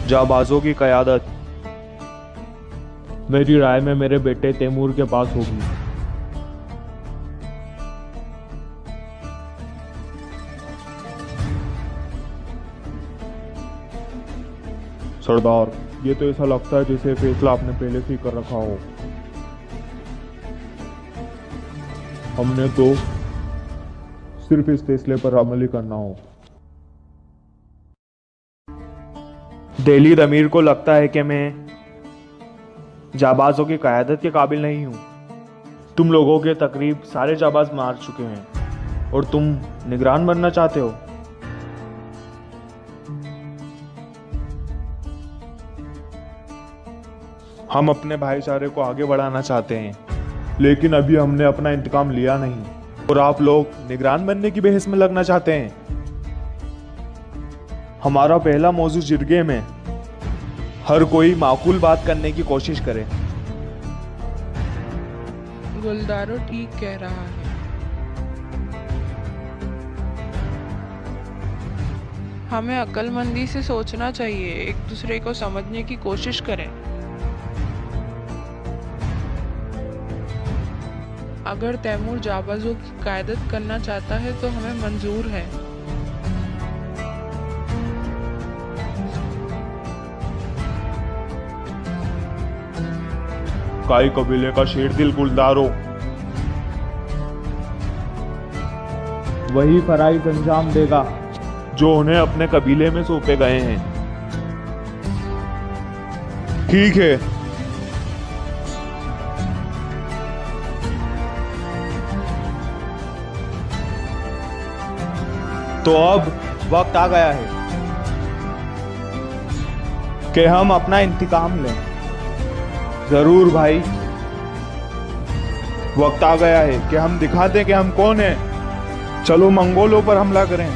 जाबाजों की क़यादत मेरी राय में मेरे बेटे तैमूर के पास होगी। सरदार, ये तो ऐसा लगता है जैसे फैसला आपने पहले से ही कर रखा हो। हमने तो सिर्फ इस फैसले पर अमल ही करना हो। दिल्ली अमीर को लगता है कि मैं जाबाजों की क़यादत के काबिल नहीं हूं। तुम लोगों के तकरीब सारे जाबाज मार चुके हैं और तुम निगरान बनना चाहते हो। हम अपने भाईचारे को आगे बढ़ाना चाहते हैं, लेकिन अभी हमने अपना इंतकाम लिया नहीं और आप लोग निगरान बनने की बहस में लगना चाहते हैं। हमारा पहला मौजू जिरगे में हर कोई माकूल बात करने की कोशिश करे। गुलदारो ठीक कह रहा है। हमें अक्लमंदी से सोचना चाहिए, एक दूसरे को समझने की कोशिश करें। अगर तैमूर जाबाजों की क़यादत करना चाहता है तो हमें मंजूर है। काई कबीले का शेर दिल गुलदारो वही फराइज अंजाम देगा जो उन्हें अपने कबीले में सौंपे गए हैं। ठीक है। तो अब वक्त आ गया है कि हम अपना इंतकाम लें। जरूर भाई, वक्त आ गया है कि हम दिखा दें कि हम कौन हैं। चलो मंगोलों पर हमला करें।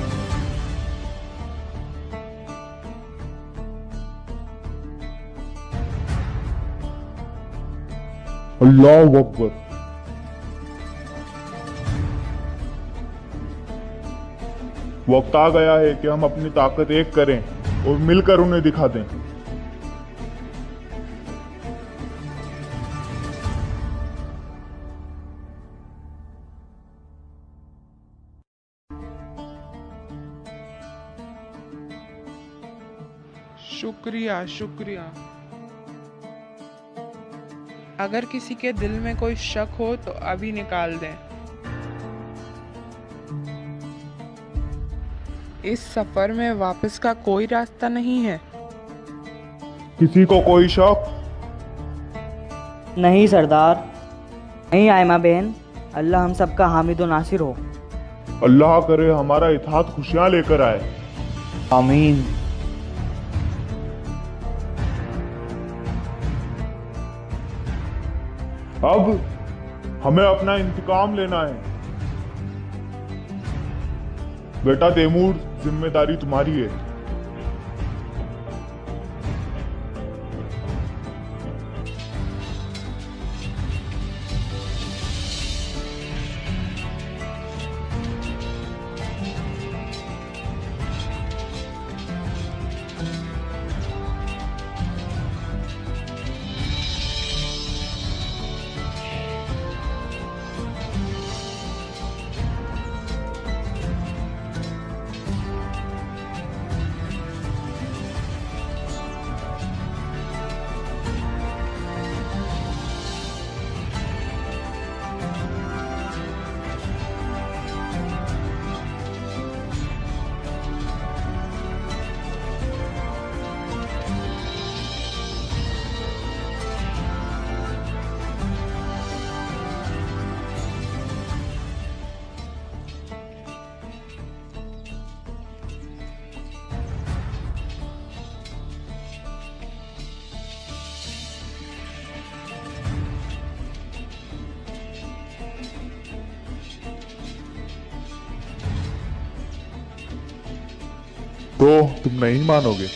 अल्लाह अकबर। वक्त आ गया है कि हम अपनी ताकत एक करें और मिलकर उन्हें दिखा दें। शुक्रिया शुक्रिया। अगर किसी के दिल में कोई शक हो तो अभी निकाल दें। इस सफर में वापस का कोई रास्ता नहीं है। किसी को कोई शक? नहीं सरदार, नहीं आयमा बहन। अल्लाह हम सबका हामिद व नासिर हो। अल्लाह करे हमारा इत्तेहाद खुशियां लेकर आए। आमीन। अब हमें अपना इंतकाम लेना है। बेटा तैमूर, जिम्मेदारी तुम्हारी है। तो तुम नहीं मानोगे?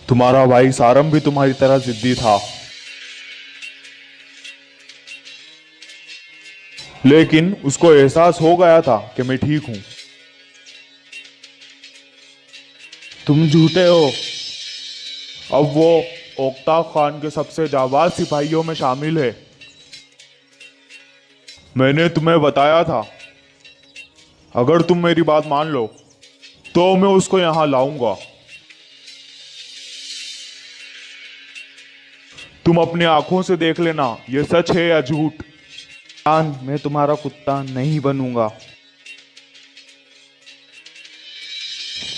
तुम्हारा भाई सारम भी तुम्हारी तरह जिद्दी था, लेकिन उसको एहसास हो गया था कि मैं ठीक हूं। तुम झूठे हो। अब वो ओक्ता खान के सबसे जाबाज सिपाहियों में शामिल है। मैंने तुम्हें बताया था, अगर तुम मेरी बात मान लो तो मैं उसको यहां लाऊंगा। तुम अपनी आंखों से देख लेना ये सच है या झूठ। मैं तुम्हारा कुत्ता नहीं बनूंगा।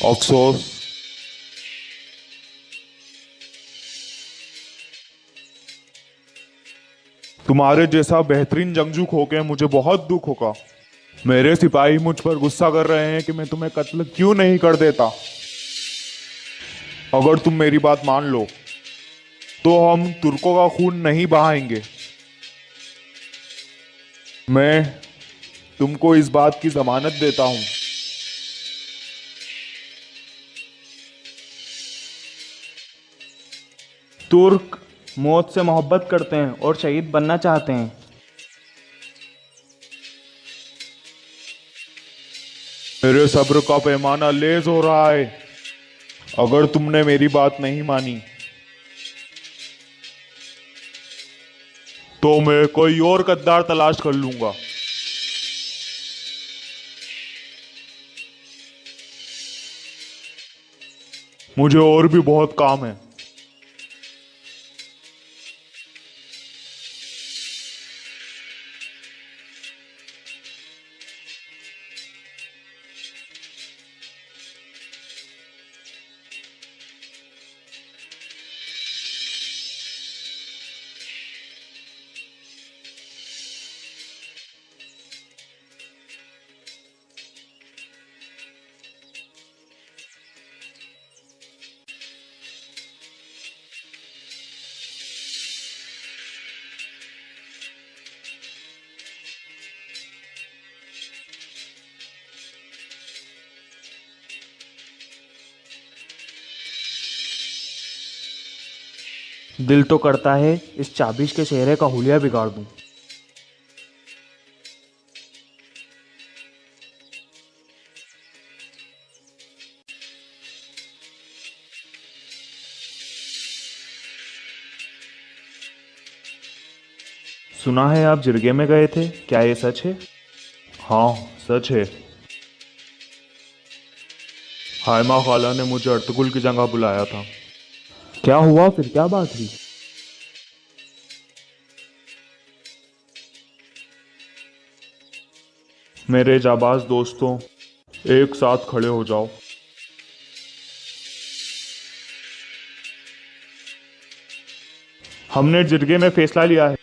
अफसोस। तुम्हारे जैसा बेहतरीन जंगजू खो के मुझे बहुत दुख होगा। मेरे सिपाही मुझ पर गुस्सा कर रहे हैं कि मैं तुम्हें कत्ल क्यों नहीं कर देता। अगर तुम मेरी बात मान लो तो हम तुर्कों का खून नहीं बहाएंगे। मैं तुमको इस बात की जमानत देता हूं। तुर्क मौत से मोहब्बत करते हैं और शहीद बनना चाहते हैं। मेरे सब्र का पैमाना लेज हो रहा है। अगर तुमने मेरी बात नहीं मानी तो मैं कोई और गद्दार तलाश कर लूंगा। मुझे और भी बहुत काम है। दिल तो करता है इस चाबिश के चेहरे का हुलिया बिगाड़ दूं। सुना है आप जिरगे में गए थे, क्या ये सच है? हाँ, सच है। हायमा खाला ने मुझे अर्तुगरुल की जगह बुलाया था। क्या हुआ फिर, क्या बात हुई? मेरे जाबाज दोस्तों, एक साथ खड़े हो जाओ। हमने जिरगे में फैसला लिया है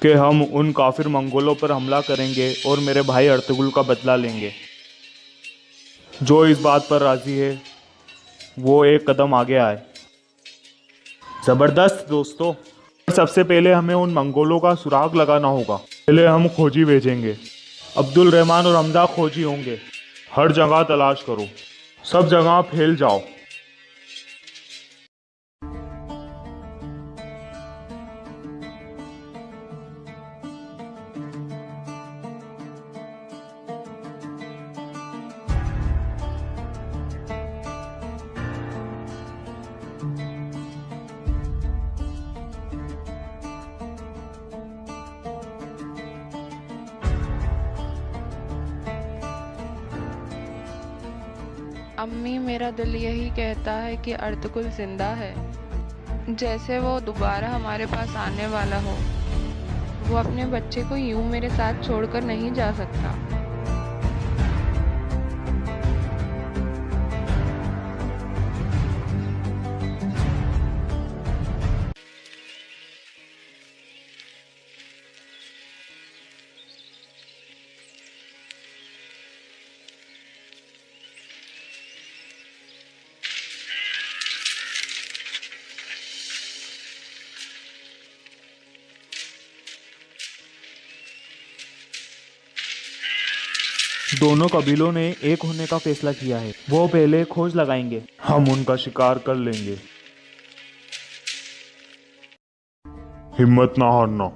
कि हम उन काफिर मंगोलों पर हमला करेंगे और मेरे भाई अर्तुगरुल का बदला लेंगे। जो इस बात पर राजी है वो एक कदम आगे आए। जबरदस्त दोस्तों। सबसे पहले हमें उन मंगोलों का सुराग लगाना होगा। पहले हम खोजी भेजेंगे। अब्दुल रहमान और हमदा खोजी होंगे। हर जगह तलाश करो, सब जगह फैल जाओ। अम्मी, मेरा दिल यही कहता है कि अर्तुगरुल जिंदा है, जैसे वो दोबारा हमारे पास आने वाला हो। वो अपने बच्चे को यूं मेरे साथ छोड़कर नहीं जा सकता। दोनों कबीलों ने एक होने का फैसला किया है। वो पहले खोज लगाएंगे, हम उनका शिकार कर लेंगे। हिम्मत ना हारना।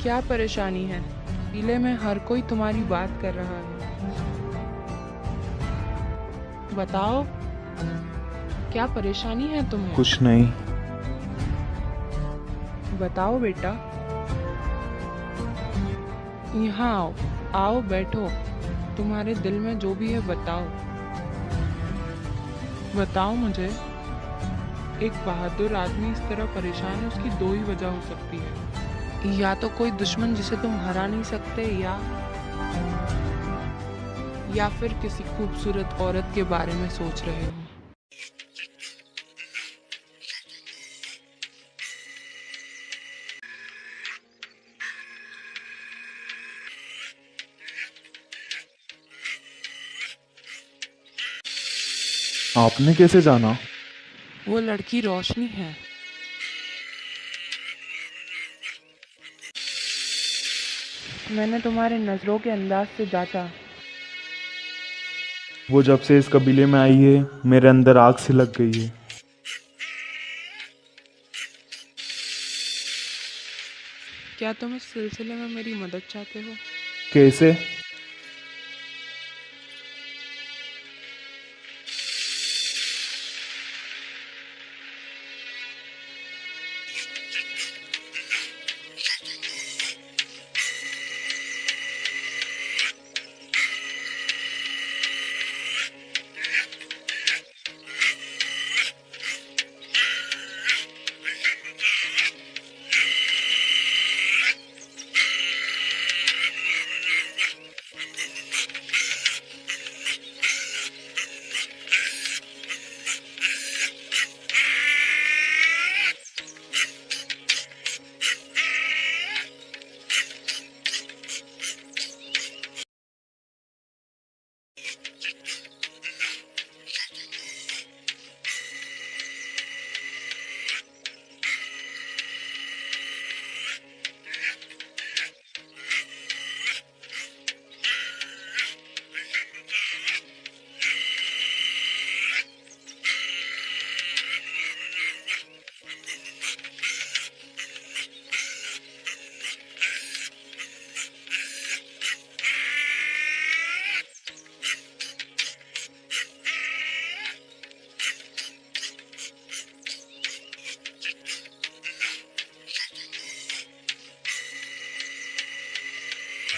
क्या परेशानी है? जिले में हर कोई तुम्हारी बात कर रहा है। बताओ, क्या परेशानी है तुम्हें? कुछ नहीं। बताओ बेटा। यहाँ आओ, आओ बैठो। तुम्हारे दिल में जो भी है बताओ। बताओ मुझे। एक बहादुर आदमी इस तरह परेशान है, उसकी दो ही वजह हो सकती है। या तो कोई दुश्मन जिसे तुम हरा नहीं सकते, या फिर किसी खूबसूरत औरत के बारे में सोच रहे हो। आपने कैसे जाना? वो लड़की रोशनी है। मैंने तुम्हारे नजरों के अंदाज से जांचा। वो जब से इस कबीले में आई है, मेरे अंदर आग सी लग गई है। क्या तुम इस सिलसिले में मेरी मदद चाहते हो? कैसे?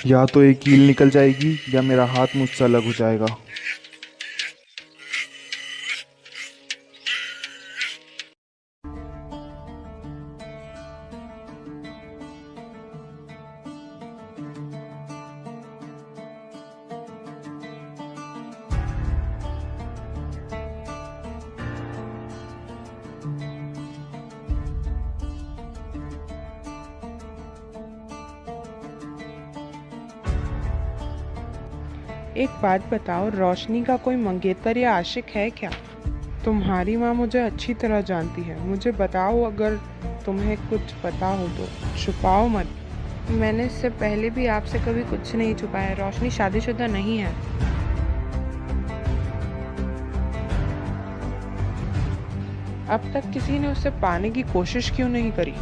या तो एक कील निकल जाएगी या मेरा हाथ मुझसे अलग हो जाएगा। एक बात बताओ, रोशनी का कोई मंगेतर या आशिक है क्या? तुम्हारी माँ मुझे अच्छी तरह जानती है। मुझे बताओ, अगर तुम्हें कुछ पता हो तो छुपाओ मत। मैंने इससे पहले भी आपसे कभी कुछ नहीं छुपाया। रोशनी शादीशुदा नहीं है। अब तक किसी ने उसे पाने की कोशिश क्यों नहीं करी?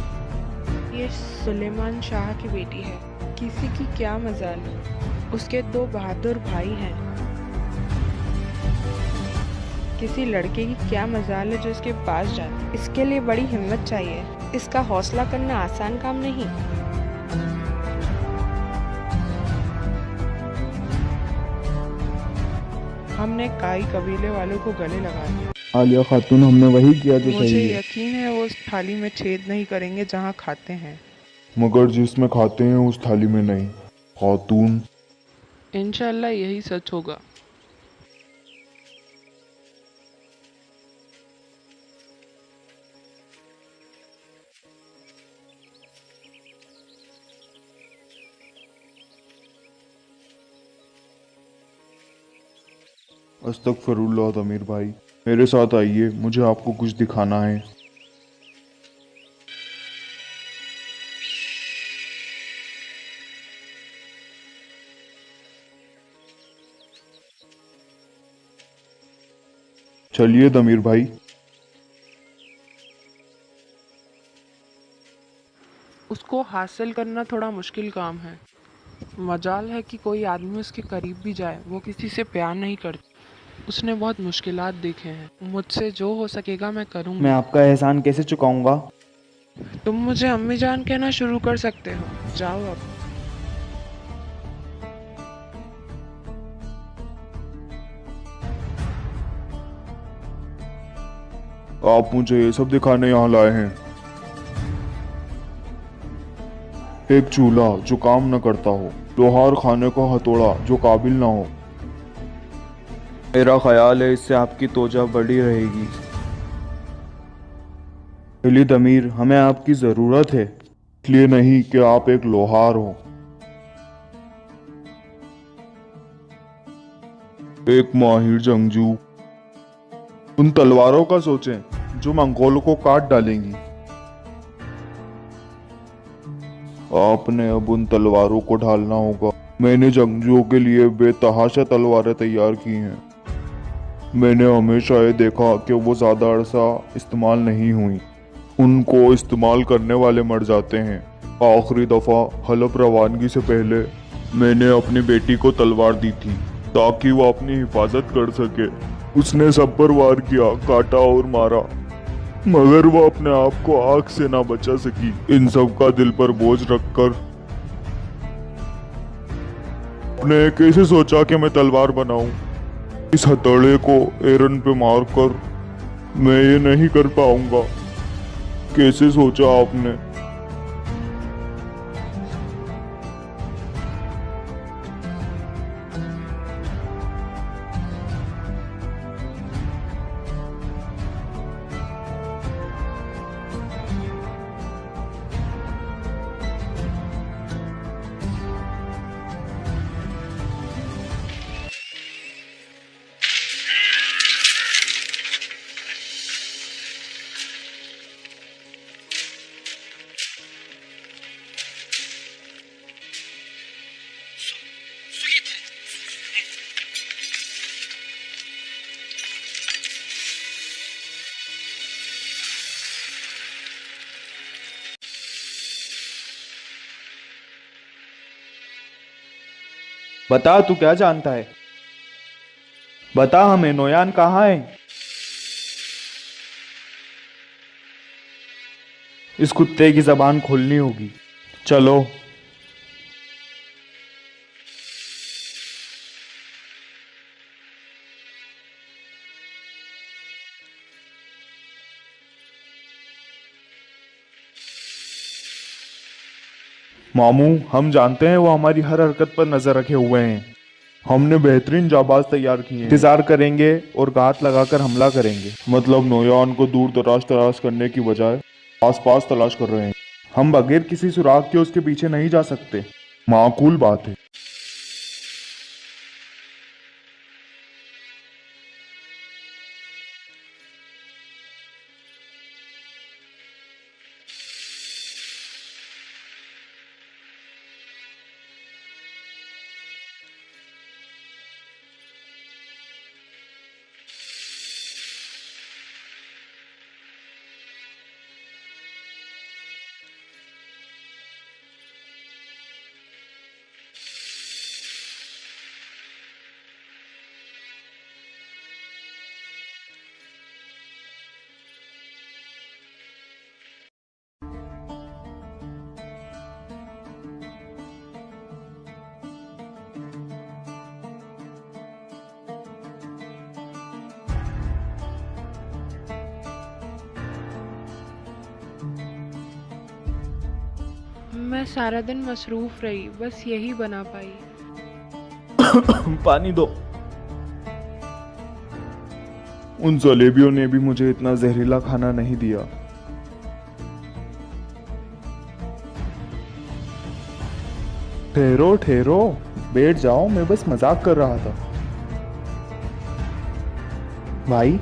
ये सुलेमान शाह की बेटी है। किसी की क्या मजाल। उसके 2 बहादुर भाई हैं। किसी लड़के की क्या मजाल है जो इसके पास जाती। इसके लिए बड़ी हिम्मत चाहिए। इसका हौसला करना आसान काम नहीं। हमने काई कबीले वालों को गले लगा दिया। आलिया खातून, हमने वही किया जो मुझे सही है। यकीन है वो उस थाली में छेद नहीं करेंगे जहाँ खाते हैं। मगर जिसमें खाते हैं उस थाली में नहीं। खातून। इंशाल्लाह यही सच होगा। अस्तगफिरुल्लाह तमीर भाई, मेरे साथ आइए, मुझे आपको कुछ दिखाना है। चलिए तमीर भाई। उसको हासिल करना थोड़ा मुश्किल काम है। मजाल है कि कोई आदमी उसके करीब भी जाए। वो किसी से प्यार नहीं करती। उसने बहुत मुश्किलात देखे हैं। मुझसे जो हो सकेगा मैं मैं करूँगी। आपका एहसान कैसे चुकाऊंगा? तुम मुझे अम्मी जान कहना शुरू कर सकते हो। जाओ अब। आप मुझे ये सब दिखाने यहाँ लाए हैं? एक चूल्हा जो काम न करता हो, लोहार खाने का हथौड़ा जो काबिल ना हो। मेरा ख्याल है इससे आपकी तोजा बढ़ी रहेगी। अली तमीर, हमें आपकी जरूरत है, इसलिए नहीं कि आप एक लोहार हो। एक माहिर जंगजू। उन तलवारों का सोचें जो मंगोलों को काट डालेंगी। आपने अब उन तलवारों को ढालना होगा। मैंने जंगजुओं के लिए बेतहाशा तलवारें तैयार की हैं। मैंने हमेशा ये देखा कि वो ज्यादा अरसा इस्तेमाल नहीं हुई। उनको इस्तेमाल करने वाले मर जाते हैं। आखिरी दफा हलफ रवानगी से पहले मैंने अपनी बेटी को तलवार दी थी ताकि वो अपनी हिफाजत कर सके। उसने सब पर वार किया, काटा और मारा, मगर वो अपने आप को आग से ना बचा सकी। इन सब का दिल पर बोझ रखकर आपने कैसे सोचा कि मैं तलवार बनाऊं? इस हथौड़े को एरन पे मारकर मैं ये नहीं कर पाऊंगा। कैसे सोचा आपने? बता, तू क्या जानता है? बता हमें, नोयान कहाँ है? इस कुत्ते की जबान खोलनी होगी। चलो। मामू, हम जानते हैं वो हमारी हर हरकत पर नजर रखे हुए हैं। हमने बेहतरीन जाबाज तैयार किए हैं। इंतजार करेंगे और घात लगाकर हमला करेंगे। मतलब नोयान को दूर दराज तलाश करने की बजाय आसपास तलाश कर रहे हैं। हम बगैर किसी सुराग के उसके पीछे नहीं जा सकते। माकूल बात है। मैं सारा दिन मसरूफ़ रही, बस यही बना पाई। पानी दो। उन जलेबियों ने भी मुझे इतना जहरीला खाना नहीं दिया। ठहरो ठहरो, बैठ जाओ, मैं बस मजाक कर रहा था। भाई,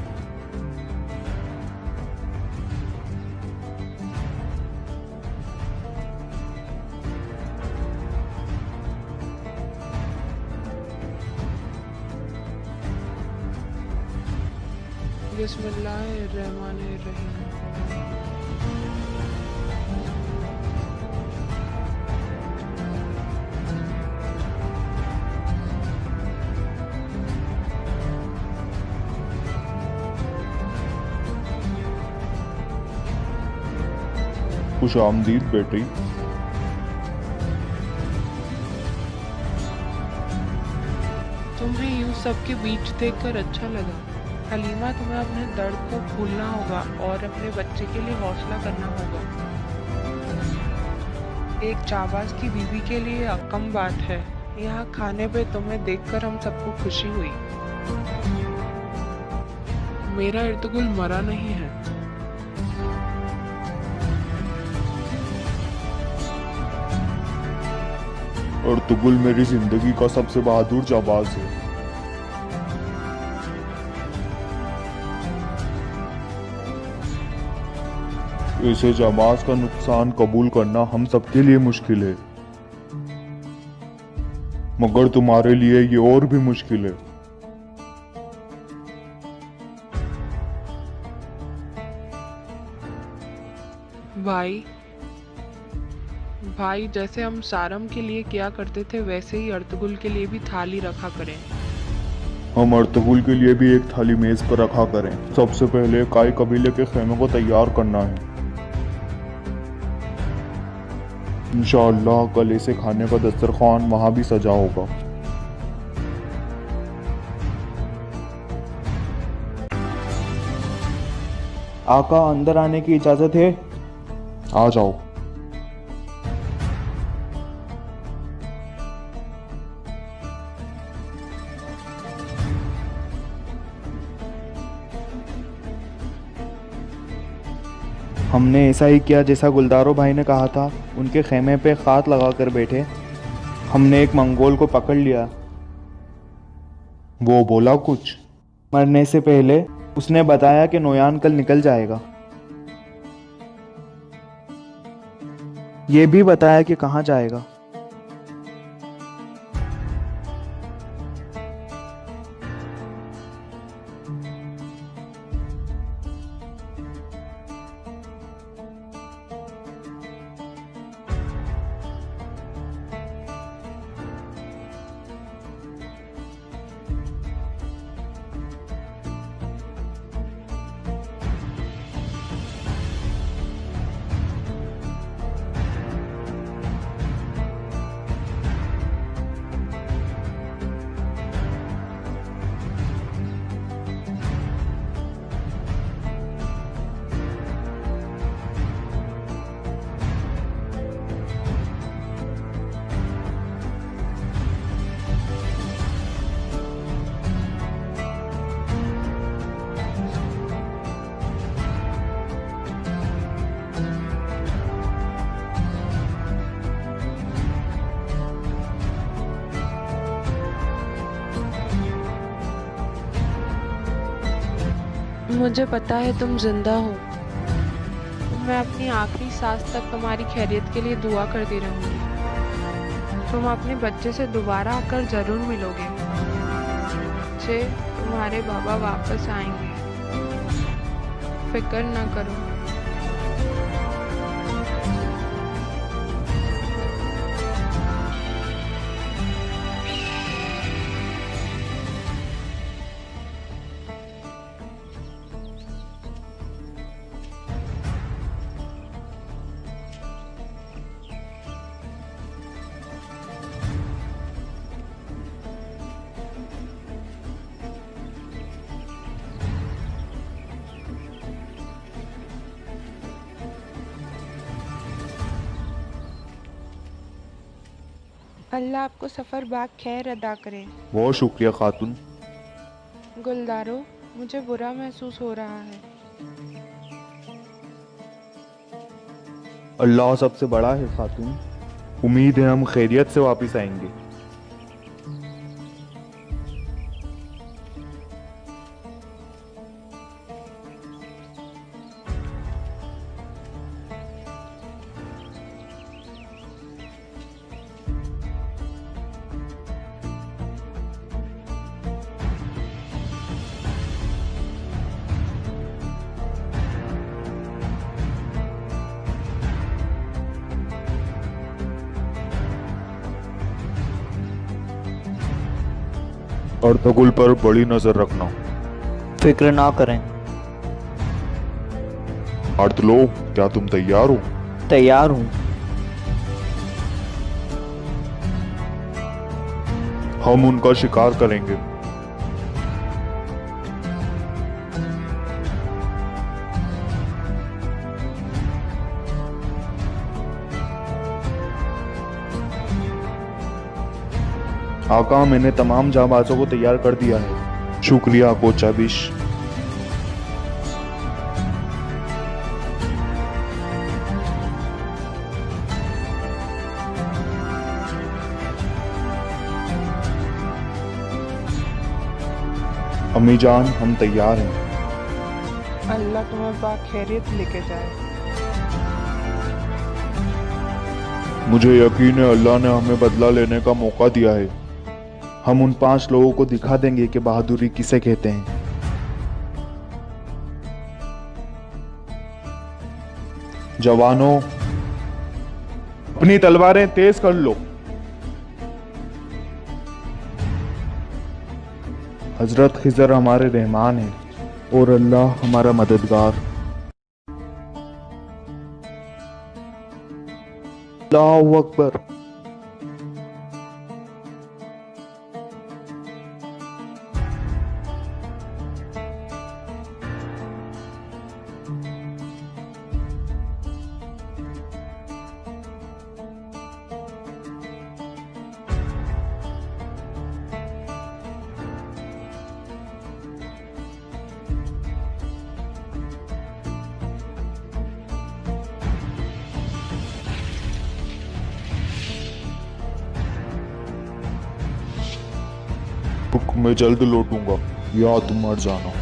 बिस्मिल्लाहिर्रहमानिर्रहीम। खुश आमदीद बेटी। तुम्हें यूं सबके बीच देखकर अच्छा लगा। हलीमा, तुम्हें अपने दर्द को भूलना होगा और अपने बच्चे के लिए हौसला करना होगा। एक जाबाज की बीवी के लिए कम बात है। यहाँ खाने पे तुम्हें देखकर हम सबको खुशी हुई। मेरा इर्तुगुल मरा नहीं है। अर्तुगरुल मेरी जिंदगी का सबसे बहादुर जाबाज है। ऐसे जाबाज का नुकसान कबूल करना हम सबके लिए मुश्किल है, मगर तुम्हारे लिए ये और भी मुश्किल है। भाई, जैसे हम सारम के लिए किया करते थे वैसे ही अर्तुगरुल के लिए भी थाली रखा करें। हम अर्तुगरुल के लिए भी एक थाली मेज पर रखा करें। सबसे पहले काई कबीले के खेमे को तैयार करना है। इंशाअल्लाह कल ऐसे खाने का दस्तरखान वहां भी सजा होगा। आका, अंदर आने की इजाजत है? आ जाओ। हमने ऐसा ही किया जैसा गुलदारो भाई ने कहा था। उनके खेमे पे खात लगा कर बैठे। हमने एक मंगोल को पकड़ लिया। वो बोला कुछ? मरने से पहले उसने बताया कि नोयान कल निकल जाएगा। ये भी बताया कि कहाँ जाएगा। मुझे पता है तुम जिंदा हो। मैं अपनी आखिरी सांस तक तुम्हारी खैरियत के लिए दुआ करती रहूंगी। तुम अपने बच्चे से दोबारा आकर जरूर मिलोगे। बच्चे, तुम्हारे बाबा वापस आएंगे, फिक्र न करो। अल्लाह आपको सफ़र बाग खैर अदा करे। बहुत शुक्रिया खातून। गुलदारो, मुझे बुरा महसूस हो रहा है। अल्लाह सबसे बड़ा है खातून। उम्मीद है हम खैरियत से वापस आएंगे। अर्तुगरुल पर बड़ी नजर रखना। फिक्र ना करें। आर्तलो, क्या तुम तैयार हो? तैयार हूँ। हम उनका शिकार करेंगे। आका, मैंने तमाम जाबाजों को तैयार कर दिया है। शुक्रिया कोचाबिश। अम्मी जान, हम तैयार हैं। अल्लाह तुम्हें बाखैरियत लेके जाए। मुझे यकीन है अल्लाह ने हमें बदला लेने का मौका दिया है। हम उन 5 लोगों को दिखा देंगे कि बहादुरी किसे कहते हैं। जवानों, अपनी तलवारें तेज कर लो। हजरत खिजर हमारे रहमान हैं और अल्लाह हमारा मददगार। अल्लाहु अकबर। मैं जल्द लौटूंगा, या तुम मर जाना।